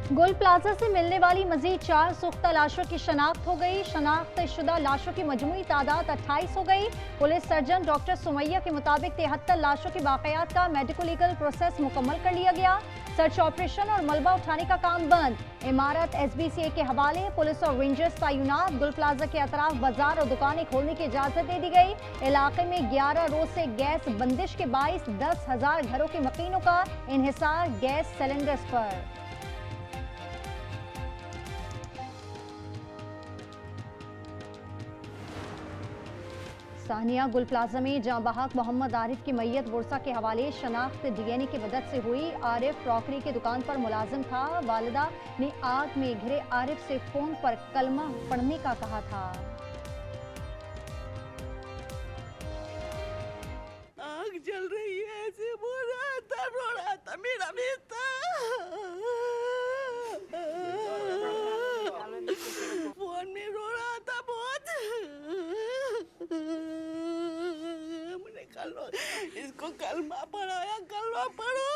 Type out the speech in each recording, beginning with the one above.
गुल प्लाजा से मिलने वाली मजीद 4 सुख्ता लाशों की शनाख्त हो गई। शनाख्त शुदा लाशों की मजमूई तादाद 28 हो गई। पुलिस सर्जन डॉक्टर सुमैया के मुताबिक 73 लाशों की बाक़ियात का मेडिको लीगल प्रोसेस मुकम्मल कर लिया गया। सर्च ऑपरेशन और मलबा उठाने का काम बंद। इमारत SBCA के हवाले। पुलिस और रेंजर्स तैनात। गुल प्लाजा के अतराफ बाजार और दुकानें खोलने की इजाजत दे दी गई। इलाके में 11 रोज से गैस बंदिश के बाइस 10,000 घरों के मकीनों का इन्हिसार गैस सिलेंडर्स पर। सानिया गुल प्लाजा में जाँ बहक मोहम्मद आरिफ की मैयत वर्सा के हवाले। शनाख्त DNA की मदद से हुई। आरिफ क्रॉकरी की दुकान पर मुलाजिम था। वालिदा ने आग में घिरे आरिफ से फोन पर कलमा पढ़ने का कहा था। आग जल रही है, ऐसे बोल रहा था, रो रहा था मेरा बेटा। फोन में रो रहा था बहुत। मैंने कलमा, इसको कलमा पढ़ाया, कलमा पढ़ो।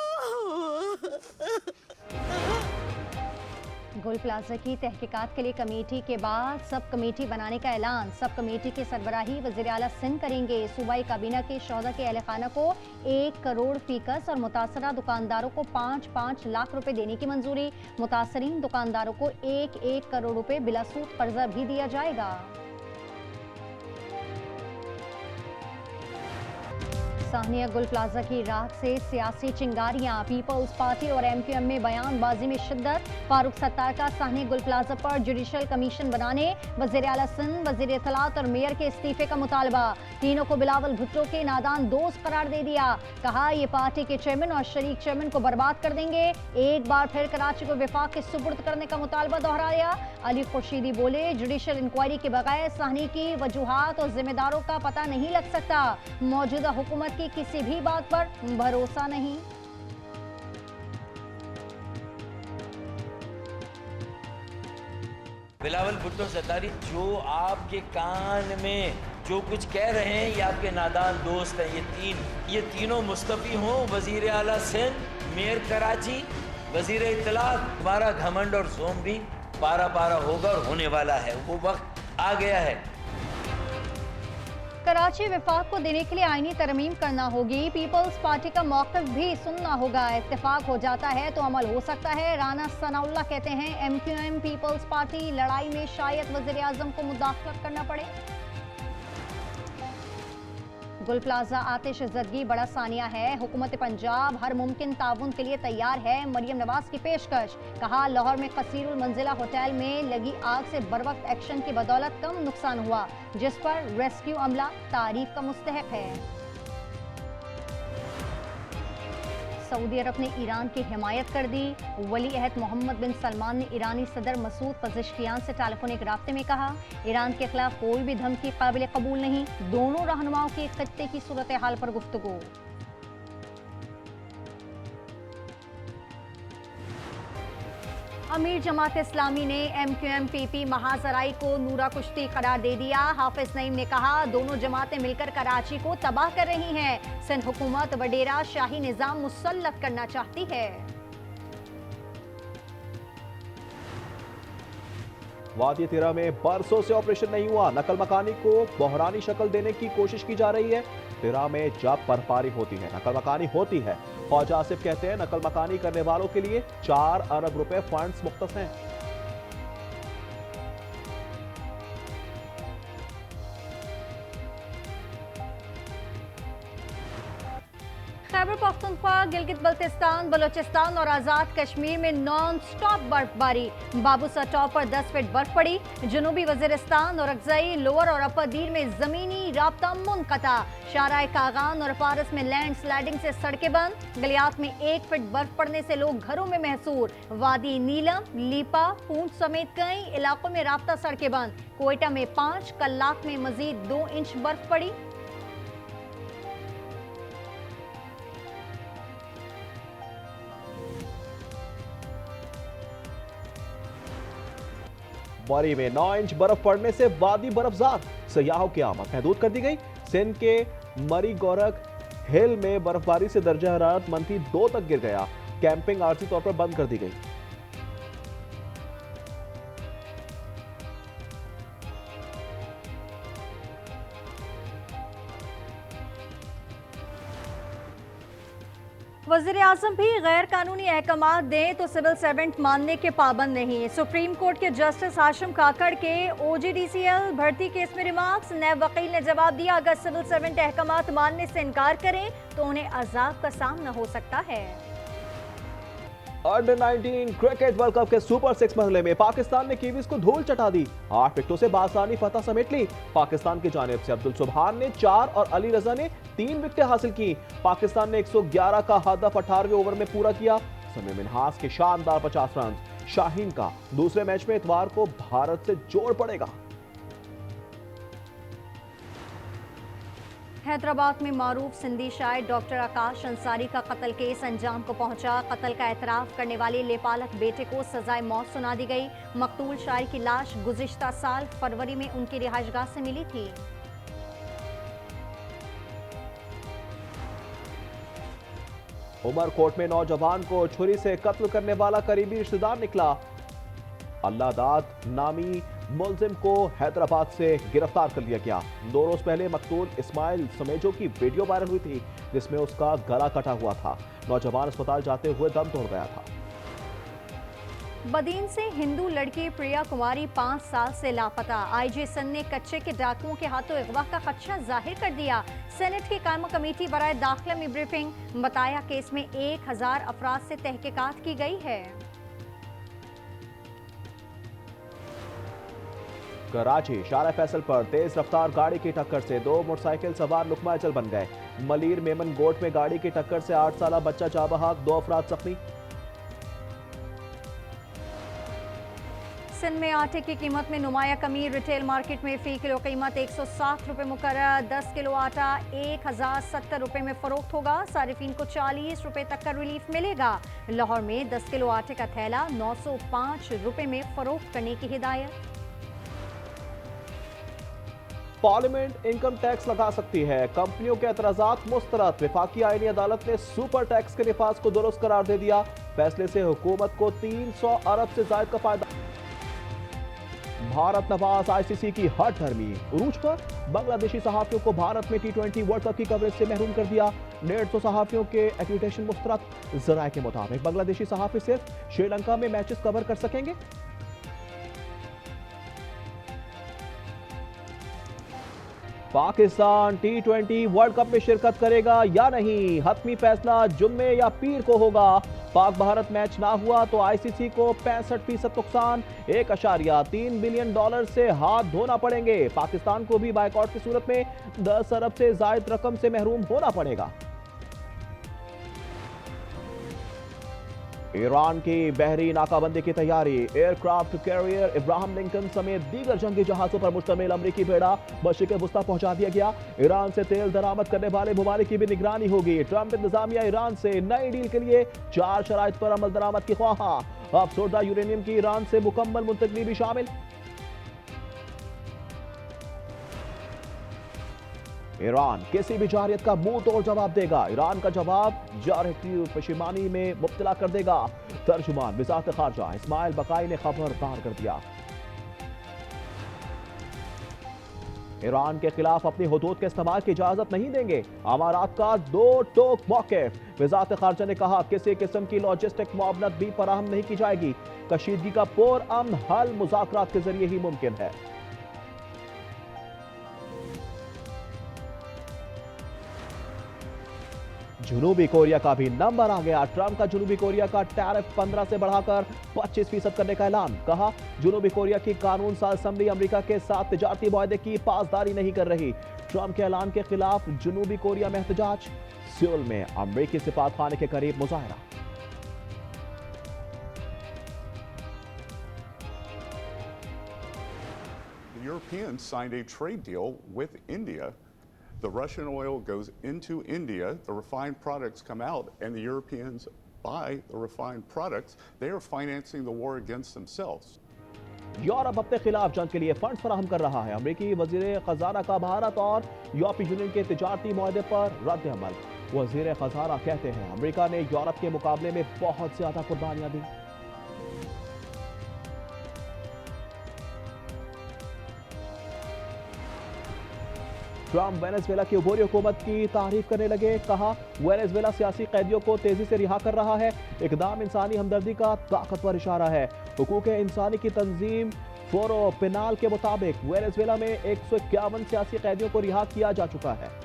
गुल प्लाजा की तहकीकात के लिए कमेटी के बाद सब कमेटी बनाने का ऐलान। सब कमेटी की सरबराही वज़ीर आला सिंध करेंगे। सूबाई काबीना के शोहदा के अहल खाना को 1 करोड़ फीकस और मुतासरा दुकानदारों को 5-5 लाख रुपए देने की मंजूरी। मुतासरीन दुकानदारों को 1-1 करोड़ रुपए बिला सूद कर्जा भी दिया जाएगा। सानिया गुल प्लाजा की राख से सियासी चिंगारियां। पीपल्स पार्टी और MQM में बयानबाजी में शिद्दत। फारूक सत्तार का सानिया गुल प्लाजा पर जुडिशल कमीशन बनाने, वज़ीर आला सिंध, वज़ीर इत्तलात और मेयर के इस्तीफे का मुतालबा। तीनों को बिलावल भुट्टो के नादान दोस्त करार दे दिया। कहा ये पार्टी के चेयरमैन और शरीक चेयरमैन को बर्बाद कर देंगे। एक बार फिर कराची को विफाक के सुपुर्द करने का मुतालबा दोहराया। अली खुर्शीदी बोले, जुडिशल इंक्वायरी के बगैर सानी की वजूहात और जिम्मेदारों का पता नहीं लग सकता। मौजूदा हुकूमत की किसी भी बात पर भरोसा नहीं। बिलावल भुट्टो सत्तारी, जो आपके कान में जो कुछ कह रहे हैं ये आपके नादान दोस्त हैं। ये तीनों मुस्तफी हों, वजीर आला सिंध, मेयर कराची, वजीर इत्तलात। हमारा घमंड और जोम भी पारा पारा होगा और होने वाला है। वो वक्त आ गया है। कराची विफाक को देने के लिए आईनी तरमीम करना होगी। पीपल्स पार्टी का मौक़िफ़ भी सुनना होगा। इत्तेफाक हो जाता है तो अमल हो सकता है। राना सनाउल्लाह कहते हैं MQM पीपल्स पार्टी लड़ाई में शायद वज़ीर आज़म को मुदाखलत करना पड़े। गुल प्लाजा आतिश ज़दगी बड़ा सानिया है। हुकूमत पंजाब हर मुमकिन ताउन के लिए तैयार है। मरियम नवाज की पेशकश। कहा, लाहौर में कसीरुल मंजिला होटल में लगी आग से बरवक्त एक्शन की बदौलत कम नुकसान हुआ, जिस पर रेस्क्यू अमला तारीफ का मुस्तहक है। सऊदी अरब ने ईरान की हिमायत कर दी। वली अहद मोहम्मद बिन सलमान ने ईरानी सदर मसूद पज़ेश्कियान से टेलीफोनिक राब्ते में कहा, ईरान के खिलाफ कोई भी धमकी काबिल कबूल नहीं। दोनों रहनुमाओं की खित्ते की सूरत हाल पर गुफ्तगू। अमीर जमात इस्लामी ने MQM PP महाजराई को नूरा कुश्ती करार दे दिया। हाफिज नईम ने कहा, दोनों जमातें मिलकर कराची को तबाह कर रही हैं। सिंध हुकूमत वडेरा शाही निजाम मुसल्लत करना चाहती है। वादी तिरा में बरसों से ऑपरेशन नहीं हुआ। नकल मकानी को बहरानी शक्ल देने की कोशिश की जा रही है। तिरा में जब बर्फबारी होती है नकल मकानी होती है। ख्वाजा आसिफ कहते हैं नकल मकानी करने वालों के लिए 4 अरब रुपए फंड्स मुख्तस हैं। खैबर पख्तूनख्वा, गिलगित बल्तिस्तान, बलोचिस्तान और आज़ाद कश्मीर में नॉन स्टॉप बर्फबारी। बाबूसर टॉप पर 10 फीट बर्फ पड़ी। जनूबी वजीरिस्तान और अगजई, लोअर और अपर दीर में जमीनी राब्ता मुनक़ता। शाराए कागान और पारस में लैंड स्लाइडिंग से सड़कें बंद। गलियात में 1 फीट बर्फ पड़ने से लोग घरों में महसूर। वादी नीलम, लीपा, पूंछ समेत कई इलाकों में राब्ता सड़कें बंद। कोयटा में 5, कल्लाक में मजीद 2 इंच बर्फ पड़ी। वारी में 9 इंच बर्फ पड़ने से वादी बर्फजार। सयाहों की आमद महदूद कर दी गई। सिंध के मरी गोरख हिल में बर्फबारी से दर्जा हरारत -2 तक गिर गया। कैंपिंग आर्जी तौर पर बंद कर दी गई। वज़ीर आज़म भी गैर कानूनी अहकामात दें तो सिविल सर्वेंट मानने के पाबंद नहीं। सुप्रीम कोर्ट के जस्टिस हाशिम काकड़ के OGDCL भर्ती केस में रिमार्क्स। नैब वकील ने जवाब दिया, अगर सिविल सर्वेंट अहकामात मानने से इनकार करें तो उन्हें अजाब का सामना हो सकता है। अंडर 19 क्रिकेट वर्ल्ड कप के सुपर 6 मरहले में पाकिस्तान ने कीवीज को धूल चटा दी। 8 विकेटों से बासानी फतह समेट ली। पाकिस्तान की जानिब से अब्दुल सुबहान ने 4 और अली रजा ने 3 विकेटें हासिल की। पाकिस्तान ने 111 का हदफ 18वें ओवर में पूरा किया। समी मिन्हास के शानदार 50 रन। शाहीन का दूसरे मैच में इतवार को भारत से जोड़ पड़ेगा। हैदराबाद में मारूफ सिंधी शायर डॉक्टर आकाश अंसारी का कत्ल केस अंजाम को पहुंचा। कत्ल का एतराफ करने वाले लेपालक बेटे को सजाए मौत सुना दी गई। मकतूल शायर की लाश गुज़िश्ता साल फरवरी में उनकी रिहाइशगाह से मिली थी। उमरकोट में नौजवान को छुरी से कत्ल करने वाला करीबी रिश्तेदार निकला। अल्लादाद नामी मुलजिम को हैदराबाद से गिरफ्तार कर लिया गया। 2 रोज पहले मकतूल इस्माइल समेजो की वीडियो वायरल हुई थी जिसमें उसका गला कटा हुआ था। नौजवान अस्पताल जाते हुए दम तोड़ गया था। बदीन से हिंदू लड़की प्रिया कुमारी 5 साल से लापता। IG सन ने कच्चे के डाकुओं के हाथों अगवा का खदशा जाहिर कर दिया। सेनेट की कायम कमेटी बराए दाखिला में ब्रीफिंग। बताया केस में 1000 अफराद से तहकीकात की गई है। कराची शारा फैसल पर तेज रफ्तार गाड़ी की टक्कर से 2 मोटरसाइकिल सवार लुकमाचल बन गए। मलीर मेमन गोट में गाड़ी की टक्कर से 8 साला बच्चा जाँ बहक, 2 अफराद जख्मी। सिंध में आटे की कीमत में नुमाया कमी। रिटेल मार्केट में फी किलो कीमत 160 रुपए मुकर्रर। 10 किलो आटा 1070 रुपए में फरोख्त होगा। सारिफीन को 40 रुपए तक का रिलीफ मिलेगा। लाहौर में 10 किलो आटे का थैला 905 रुपए में फरोख्त करने की हिदायत। पार्लियामेंट इनकम टैक्स लगा सकती है, कंपनियों के एतराजात मुस्तरद। वफाकी आईनी अदालत ने सुपर टैक्स के निफाज को दुरुस्त करार दे दिया। फैसले से हुकूमत को 300 अरब से जायद का फायदा। भारत नवाज ICC की हट धर्मी उरूज पर बांग्लादेशी सहाफियों को भारत में T20 वर्ल्ड कप की कवरेज से महरूम कर दिया। 150 सहाफियों के एक्रेडिटेशन मुस्तरद। जराये के मुताबिक बांग्लादेशी सहाफी सिर्फ श्रीलंका में मैचेस कवर कर सकेंगे। पाकिस्तान T20 वर्ल्ड कप में शिरकत करेगा या नहीं, हतमी फैसला जुम्मे या पीर को होगा। पाक भारत मैच ना हुआ तो ICC को 65% नुकसान, $1.3 बिलियन से हाथ धोना पड़ेंगे। पाकिस्तान को भी बायकॉट की सूरत में 10 अरब से जायद रकम से महरूम होना पड़ेगा। ईरान की बहरी नाकाबंदी की तैयारी। एयरक्राफ्ट कैरियर इब्राहिम लिंकन समेत दीगर जंगी जहाजों पर मुश्तमिल अमरीकी बेड़ा मशरिक़ वुस्ता पहुंचा दिया गया। ईरान से तेल दरामद करने वाले ममालिक की भी निगरानी होगी। ट्रंप इंतजामिया ईरान से नई डील के लिए 4 शराइत पर अमल दरामद की ख्वाहा। अफसरदा यूरेनियम की ईरान से मुकम्मल मुंतकली भी शामिल। ईरान किसी भी जारियत का मुंह तोड़ जवाब देगा। ईरान का जवाब जारहती पशिमानी में मुब्तला कर देगा। तर्जुमान वज़ारत ख़ारजा इस्माइल बकाई ने खबरदार कर दिया। ईरान के खिलाफ अपनी हुदूद के इस्तेमाल की इजाजत नहीं देंगे। अमारात का 2 टोक मौक़िफ़। वज़ारत ख़ारजा ने कहा किसी किस्म की लॉजिस्टिक मुआवनत भी फराहम नहीं की जाएगी। कशीदगी का पुरअमन हल मुज़ाकरात के जरिए ही मुमकिन है। जनूबी कोरिया का भी नंबर आ गया। ट्रंप का जनूबी कोरिया का टैरिफ 15 से बढ़ाकर 25% करने का ऐलान। कहा जनूबी कोरिया की कानून साज असेंबली अमेरिका के साथ तिजारती मुआहदे की पासदारी नहीं कर रही। ट्रंप के ऐलान के खिलाफ जनूबी कोरिया में एहतजाज। सियोल में अमेरिकी सिफारतखाने के करीब मुजाहरा। The Europeans signed a trade deal with India. The Russian oil goes into India, the refined products come out, and the Europeans buy the refined products. They are financing the war against themselves. Europe अपने खिलाफ जंग के लिए fund फराहम कर रहा है। अमेरिकी वजीर खजाना का भारत और यूरोपीय यूनियन के तिजारती मुआहदे पर रद्द अमल। वजीर खजाना कहते हैं अमेरिका ने यूरोप के मुकाबले में बहुत ज्यादा कुर्बानियां दी। ट्रंप वेनेजुएला की उभरी हुकूमत की तारीफ करने लगे। कहा वेनेजुएला सियासी कैदियों को तेजी से रिहा कर रहा है। इकदाम इंसानी हमदर्दी का ताकतवर इशारा है। हुकूक इंसानी की तंजीम फोरो पेनाल के मुताबिक वेनेजुएला में 151 सियासी कैदियों को रिहा किया जा चुका है।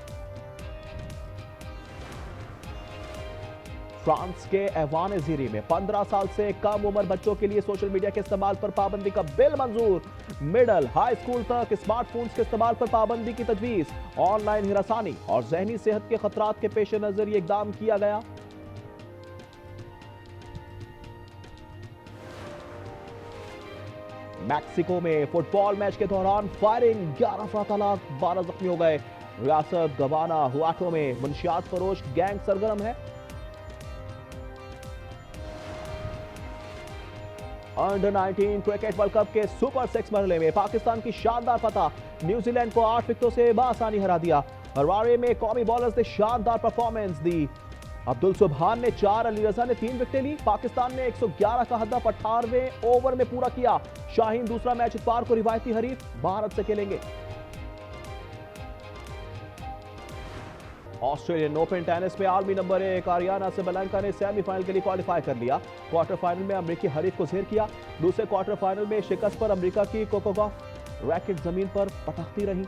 फ्रांस के ऐवान ज़ीरी में 15 साल से कम उम्र बच्चों के लिए सोशल मीडिया के इस्तेमाल पर पाबंदी का बिल मंजूर। मिडिल हाई स्कूल तक स्मार्टफोन्स के इस्तेमाल पर पाबंदी की तजवीज। ऑनलाइन हिरासानी और जहनी सेहत के खतरात के पेश नजर ये इकदाम किया गया। मैक्सिको में फुटबॉल मैच के दौरान फायरिंग, 11 अफराद हलाक, 12 जख्मी हो गए। रियासत गवाना हुआटो में मुनशियात फरोश गैंग सरगर्म है। अंडर 19 क्रिकेट वर्ल्ड कप के सुपर 6 मरहले में पाकिस्तान की शानदार फतह। न्यूजीलैंड को 8 विकेटों से बआसानी हरा दिया। हरवारे में कौमी बॉलर्स ने शानदार परफॉर्मेंस दी। अब्दुल सुबहान ने 4, अली रजा ने 3 विकेटें ली। पाकिस्तान ने 111 का हदफ 18वें ओवर में पूरा किया। शाहीन दूसरा मैच इतवार को रिवायती हरीफ भारत से खेलेंगे। ऑस्ट्रेलियन ओपन टेनिस में आलमी नंबर 1 आरियाना सेबेलेंका ने सेमीफाइनल के लिए क्वालिफाई कर लिया। क्वार्टर फाइनल में अमेरिकी हरीफ को ज़ेर किया। दूसरे क्वार्टर फाइनल में शिकस्त पर अमेरिका की कोको गॉफ रैकेट जमीन पर पटकती रही।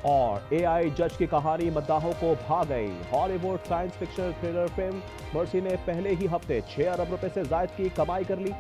और एआई जज की कहानी मद्दाहों को भा गई। Hollywood science fiction thriller film mercy ने पहले ही हफ्ते 6 अरब रुपए से ज्यादा की कमाई कर ली।